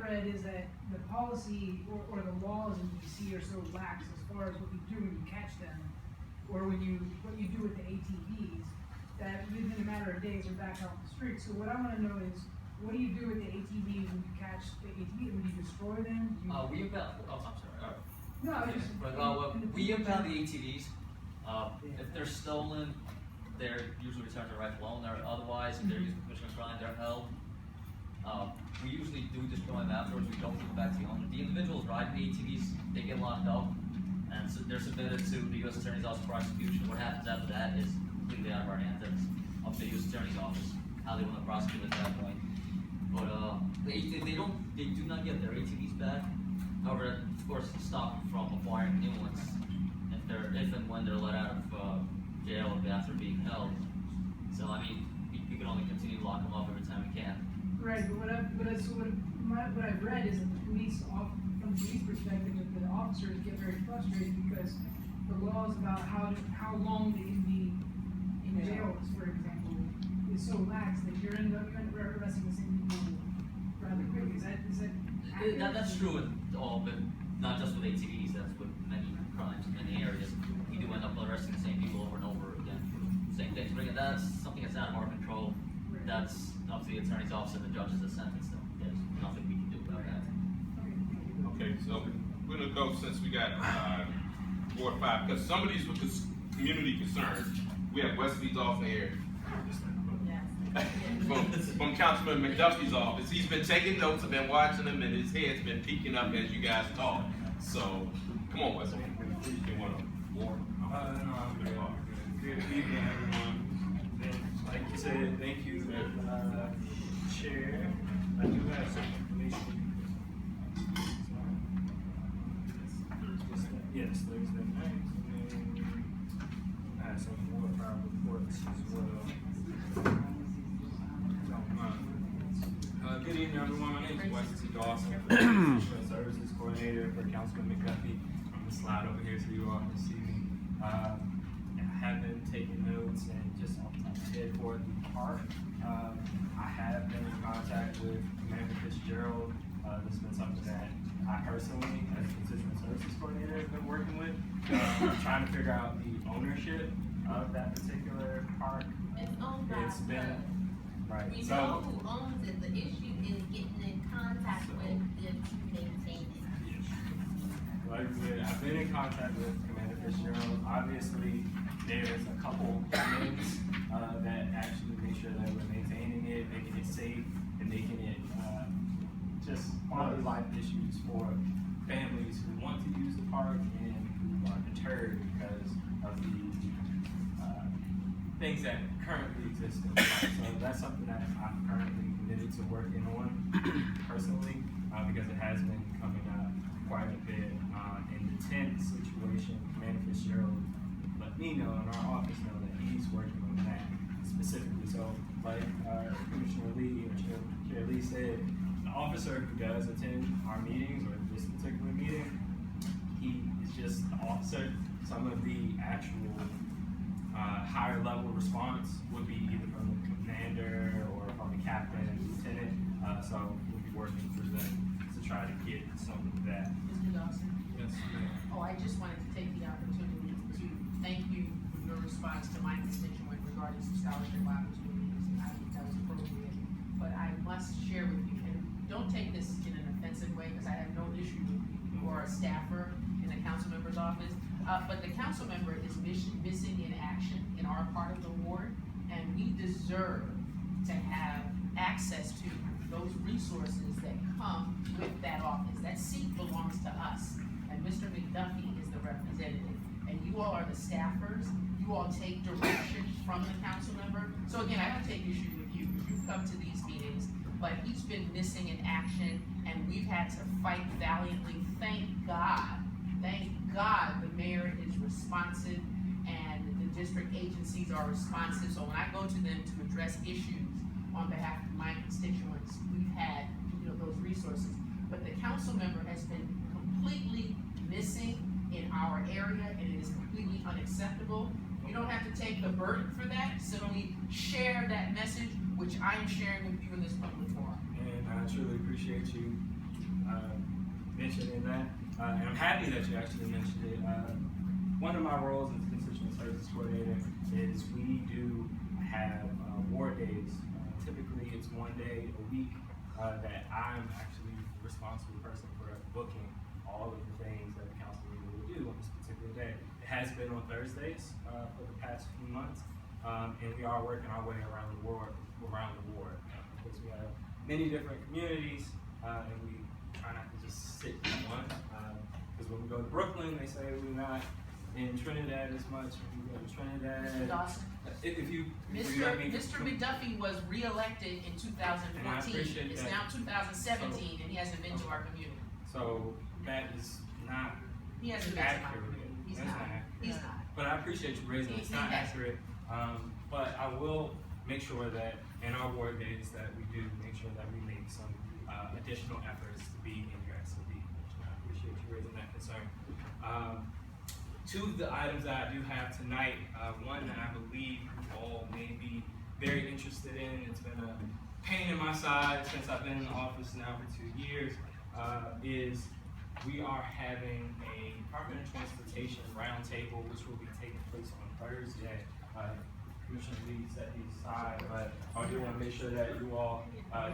read is that the policy or the laws in DC are so lax as far as what you do when you catch them, or what you do with the ATVs, that within a matter of days they're back out on the street. So what I want to know is, what do you do with the ATVs when you catch the ATVs? Would you destroy them? We impound. Oh, I'm sorry. No, I just. We impound the ATVs. If they're stolen, they're usually returned to rightful owner. Otherwise, if they're used for commission crime, they're held. We usually do destroy them afterwards. We don't give them back to the owner. The individuals riding the ATVs, they get locked up, and so they're submitted to the U.S. Attorney's Office for prosecution. What happens after that is completely out of our hands. It's up to the U.S. Attorney's Office how they want to prosecute at that point. But they do not get their ATVs back. However, of course, stop them from acquiring new ones if and when they're let out of jail after being held. So I mean, we can only continue to lock them up every time we can. Right, but what I've read is that the police, from the police perspective, that the officers get very frustrated because the laws about how long they can be in jail, for example, is so lax that you end up arresting the same people rather quickly. Is that accurate? That's true in all, but not just with ATVs. That's with many crimes in many areas. We do end up arresting the same people over and over again for the same things. But again, that's something that's out of our control. That's up to the attorney's office and the judges that sentence them. There's nothing we can do about that. Okay, so we're gonna go, since we got 4 or 5, because some of these were community concerns. We have Wesley's off here. From Councilman McDuffie's office. He's been taking notes, I've been watching him, and his head's been peeking up as you guys talk. So, come on, Wesley. You want to warn? Good evening, everyone. And like you said, thank you, Chair. I do have some information. Yes, Thursday night. And then I have some more file reports as well. Good evening, everyone. My name is Wesley Dawson, Constitutional Services Coordinator for Councilman McDuffie. I'm going to slide over here so you all can see me. I have been taking notes and just off the top of my head for the park. I have been in contact with Commander Fitzgerald. This has been something that I personally, as a Constitutional Services Coordinator, have been working with, trying to figure out the ownership of that particular park. It's owned by Right. We know who owns it. The issue is getting in contact with them to maintain it. Like I said, I've been in contact with Commander Fitzgerald. Obviously, there's a couple things that actually make sure that we're maintaining it, making it safe, and making it just quality life issues for families who want to use the park and who are deterred because of the things that currently exist in the park. So that's something that I'm currently committed to working on personally because it has been coming up quite a bit. In the tent situation, Commander Fitzgerald let me know and our office know that he's working on that specifically. So like Commissioner Lee or Chair Lee said, the officer who does attend our meetings or this particular meeting, he is just the officer. Some of the actual higher level response would be either from the commander or from the captain and lieutenant. So we'll be working through them to try to get some of that. Mr. Dawson? Yes, ma'am. Oh, I just wanted to take the opportunity to thank you for your response to my constituent regarding some scholarship opportunities. I think that was appropriate. But I must share with you, and don't take this in an offensive way because I have no issue with you. You are a staffer in the council member's office. But the council member is missing in action in our part of the ward, and we deserve to have access to those resources that come with that office. That seat belongs to us, and Mr. McDuffie is the representative. And you all are the staffers. You all take direction from the council member. So again, I don't take issue with you because you've come to these meetings, but he's been missing in action, and we've had to fight valiantly. Thank God the mayor is responsive and the district agencies are responsive. So when I go to them to address issues on behalf of my constituents, we've had those resources. But the council member has been completely missing in our area, and it is completely unacceptable. You don't have to take the burden for that. Simply share that message, which I am sharing with you in this public forum. And I truly appreciate you mentioning that, and I'm happy that you actually mentioned it. One of my roles as constituent services coordinator is we do have ward days. Typically, it's one day a week that I'm actually the responsible person for booking all of the things that the council meeting will do on this particular day. It has been on Thursdays for the past few months, and we are working our way around the ward. Because we have many different communities, and we try not to just sit in one. Because when we go to Brooklyn, they say we're not in Trinidad as much. When we go to Trinidad, Mr. Dawson, if you let me- Mr. McDuffie was reelected in 2014. And I appreciate It's that. now 2017, and he hasn't been to our community. So that is not He hasn't been to my accurate. community. He's That's not. not accurate. He's not. But I appreciate you raising it. It's not He has. accurate. But I will make sure that in our ward days that we do make sure that we make some additional efforts to be in your SOD. I appreciate you raising that concern. Two of the items that I do have tonight, one that I believe you all may be very interested in, it's been a pain in my side since I've been in the office now for 2 years, is we are having a Department of Transportation roundtable, which will be taking place on Thursday. Commissioner Lee set these aside, but I do want to make sure that you all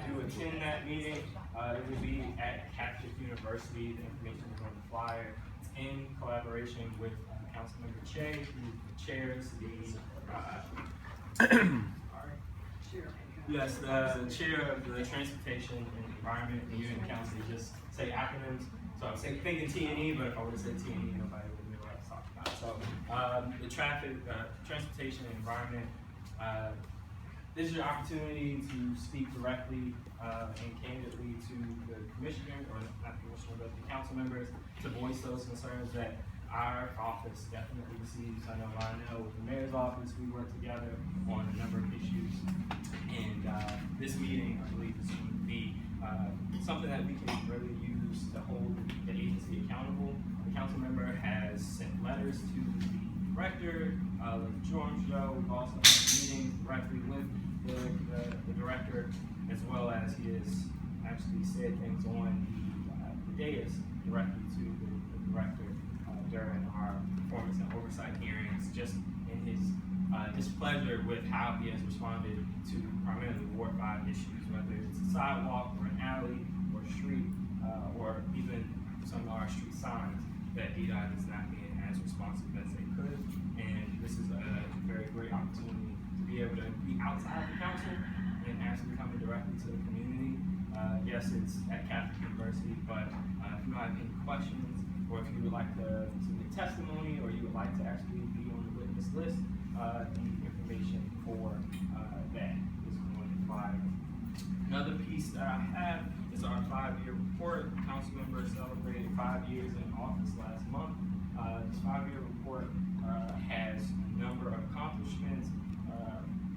do attend that meeting. It will be at Catholic University. The information is on the flyer. It's in collaboration with Councilmember Che, who chairs the yes, the chair of the Transportation and Environment and Union Council. They just say acronyms. So I'm thinking T&E, but if I would have said T&E, nobody would know what I was talking about. So the transportation and environment, this is your opportunity to speak directly and candidly to the commissioner, or not the commissioner, but the council members, to voice those concerns that our office definitely receives. I know with the mayor's office, we work together on a number of issues. And this meeting, I believe, is going to be something that we can really use to hold the agency accountable. The council member has sent letters to the director, like George Joe. We've also had meetings directly with the director, as well as he has actually said things on the dais directly to the director during our performance and oversight hearings, just in his displeasure with how he has responded to primarily Ward 5 issues, whether it's a sidewalk or an alley or a street, or even some of our street signs that DDOT is not being as responsive as they could. And this is a very great opportunity to be able to be outside the council and actually coming directly to the community. Yes, it's at Catholic University, but if you have any questions, or if you would like to submit testimony, or you would like to actually be on the witness list, the information for that is on the flyer. Another piece that I have is our 5-year report. Council members celebrated 5 years in office last month. This 5-year report has a number of accomplishments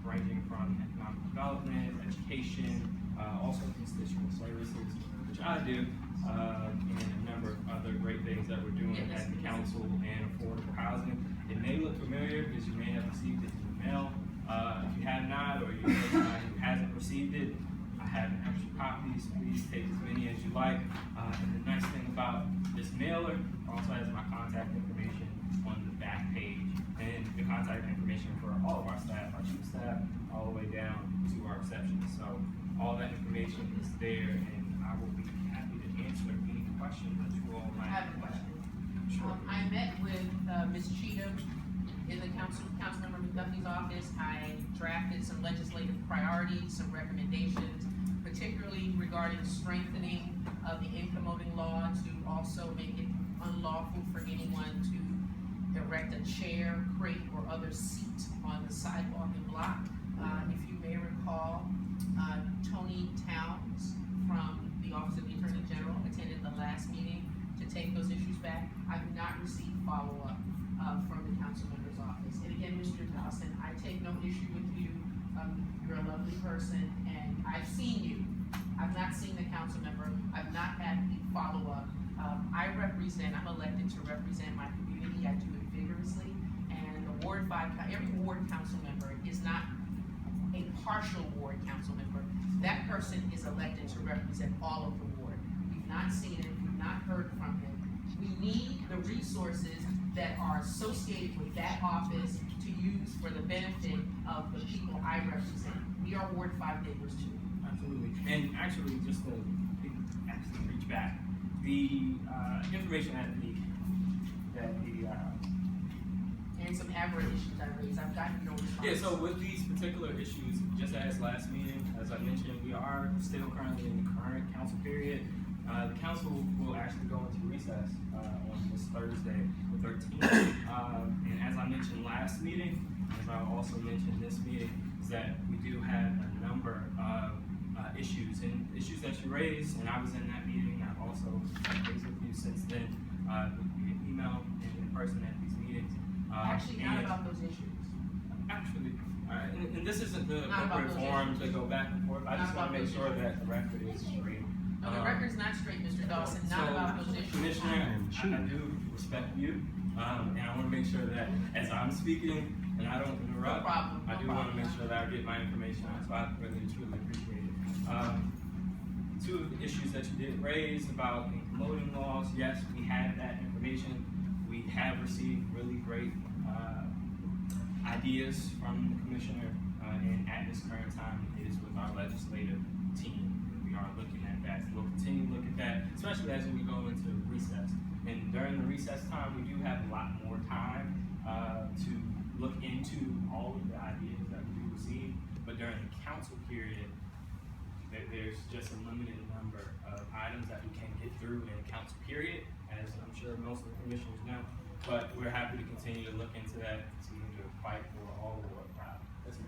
ranging from economic development, education, also constituent services, which I do, and a number of other great things that we're doing at the council and affordable housing. It may look familiar because you may have received it in the mail. If you have not, or you know somebody who hasn't received it, I have extra copies. Please take as many as you like. And the nice thing about this mailer also has my contact information on the back page, and the contact information for all of our staff, our chief staff, all the way down to our receptionist. So all that information is there, and I will be happy to answer any questions that you all might I have a question. Sure. I met with Ms. Cheatham in the Councilmember McDuffie's office. I drafted some legislative priorities, some recommendations, particularly regarding strengthening of the incommoding law to also make it unlawful for anyone to erect a chair, crate, or other seat on the sidewalk and block. If you may recall, Tony Towns from the Office of the Attorney General attended the last meeting to take those issues back. I've not received follow-up from the council member's office. And again, Mr. Dawson, I take no issue with you. You're a lovely person, and I've seen you. I've not seen the council member. I've not had the follow-up. I'm elected to represent my community. I do it vigorously. And the Ward 5, every ward council member is not a partial ward council member. That person is elected to represent all of the ward. We've not not seen him, we've not heard from him. We need the resources that are associated with that office to use for the benefit of the people I represent. We are Ward 5 neighbors too. Absolutely. And actually, just to actually reach back, the information And some aberrant issues I raised, I've gotten no response. yeah, so with these particular issues, just as last meeting, as I mentioned, we are still currently in the current council period. The council will actually go into recess on this Thursday, the 13th. And as I mentioned last meeting, as I also mentioned this meeting, is that we do have a number of issues that you raised, and I was in that meeting. I've also touched base with you since then, via email and in person at these meetings. Actually, not and- about those issues. Actually, and this isn't the Not about appropriate those forum to go back and forth. I Not just want about to make those sure that the record is straight. No, the record's not straight, Mr. Dawson, not So, about those issues. Commissioner, I do respect you, and I want to make sure that as I'm speaking and I don't No interrupt, problem, I no do want to problem. make sure that I get my information out. So I really truly appreciate it. Two of the issues that you did raise about the promoting laws, yes, we have that information. We have received really great ideas from the commissioner, and at this current time, it is with our legislative team. We are looking at that. We'll continue to look at that, especially as we go into recess. And during the recess time, we do have a lot more time to look into all of the ideas that we do receive. But during the council period, there's just a limited number of items that we can get through in a council period, as I'm sure most of the commissioners know. But we're happy to continue to look into that, continue to fight for all of what problem. That's me.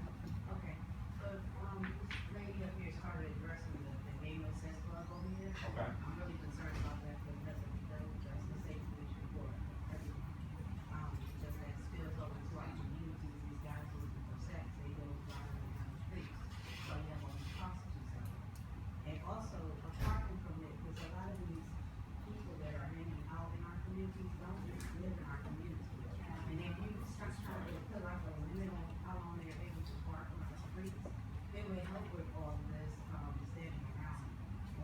Okay, so, this lady up here started addressing the Gay No Sense Club over here. Okay. I'm really concerned about that because that's a safety issue for everyone. Just as spills over to our communities, these guys who are sex, they go running down the streets. So you have all these prostitutes out there. And also, a parking permit, because a lot of these people that are hanging out in our communities don't just live in our community. And if you start trying to put like a limit on how long they're able to park on the streets, it would help with all of this, standing around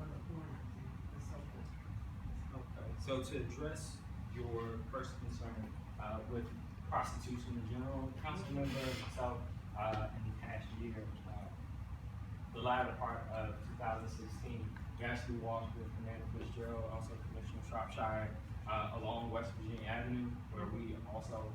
on the corners and so forth. Okay, so to address your first concern, with prostitution in general, council member, myself, in the past year, the latter part of 2016, we actually walked with Commander Fitzgerald, also Commissioner Shropshire, along West Virginia Avenue, where we also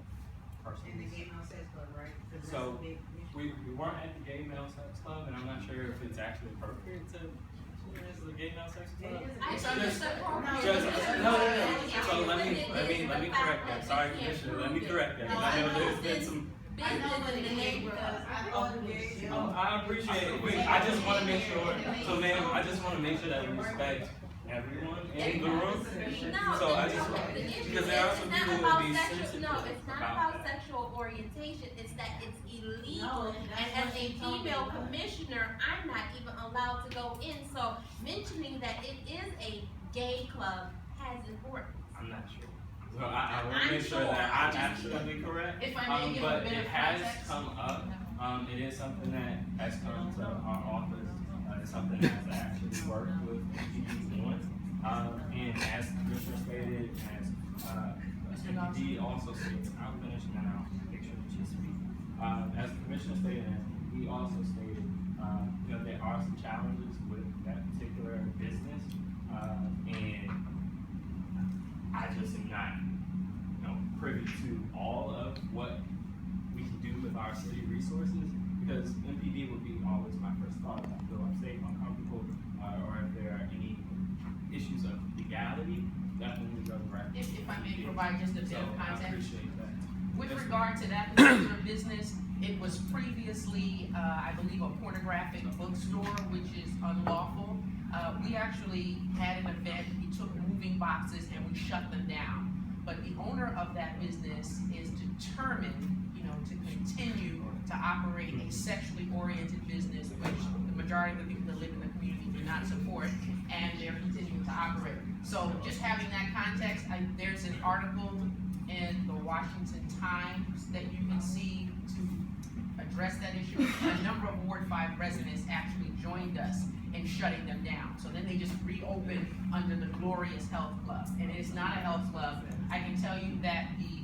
And personally. the Gay No Sense Club, right? 'Cause that's So, a big issue. we weren't at the Gay Male Sex Club, and I'm not sure if it's actually appropriate to, is the Gay Male Sex Club? It is. I It's think under- it's appropriate. Just, no, It's so let me within the correct fact that, they sorry, can't Commissioner, let prove me it. correct that, 'cause No, I know I there's been it's some. I know what business it in the is, neighborhood. because I thought it was. I appreciate it, I just wanna make sure, so ma'am, I just wanna make sure that we respect everyone in the room. No, So I the just, issue because is, there are it's some not people who about would be sexual, sensitive no, it's not about about that. sexual orientation, it's that it's illegal. No, And that's as what a she told me female about. commissioner, I'm not even allowed to go in, so mentioning that it is a gay club has importance. I'm not sure. So I wanna I'm make sure sure. that I'm absolutely correct. If I may give a But bit it of has context. come up, it is something that has come to our office, it's something that has actually worked with MPD on. And as the Commissioner stated, as, MPD also stated, I'll finish and then I'll make sure that you speak. As the Commissioner stated, and he also stated, there are some challenges with that particular business, and I just am not, privy to all of what we can do with our city resources, because MPD would be always my first thought. If I feel unsafe, uncomfortable, or if there are any issues of legality, definitely go direct. If I may provide just a bit So of I context. appreciate that. With Yes, ma'am. regard to that particular business, it was previously, I believe, a pornographic bookstore, which is unlawful. We actually had an event, we took moving boxes and we shut them down. But the owner of that business is determined, to continue to operate a sexually oriented business, which the majority of the people that live in the community do not support, and they're continuing to operate. So just having that context, there's an article in the Washington Times that you can see to address that issue. A number of Ward 5 residents actually joined us and shutting them down. So then they just reopen under the glorious health club, and it is not a health club. I can tell you that the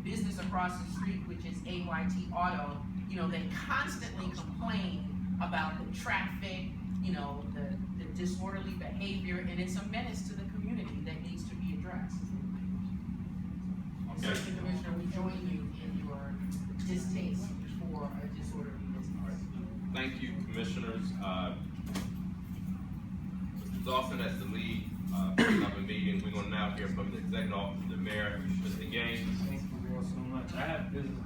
business across the street, which is AYT Auto, you know, they constantly complain about the traffic, you know, the disorderly behavior, and it's a menace to the community that needs to be addressed. Okay. Mr. Commissioner, we join you in your distaste for a disorderly business. Thank you, commissioners. Mr. Dawson, as the lead, of the meeting, we're gonna now hear from the executive officer, the mayor, Mr. Gaines. Thank you all so much. I have business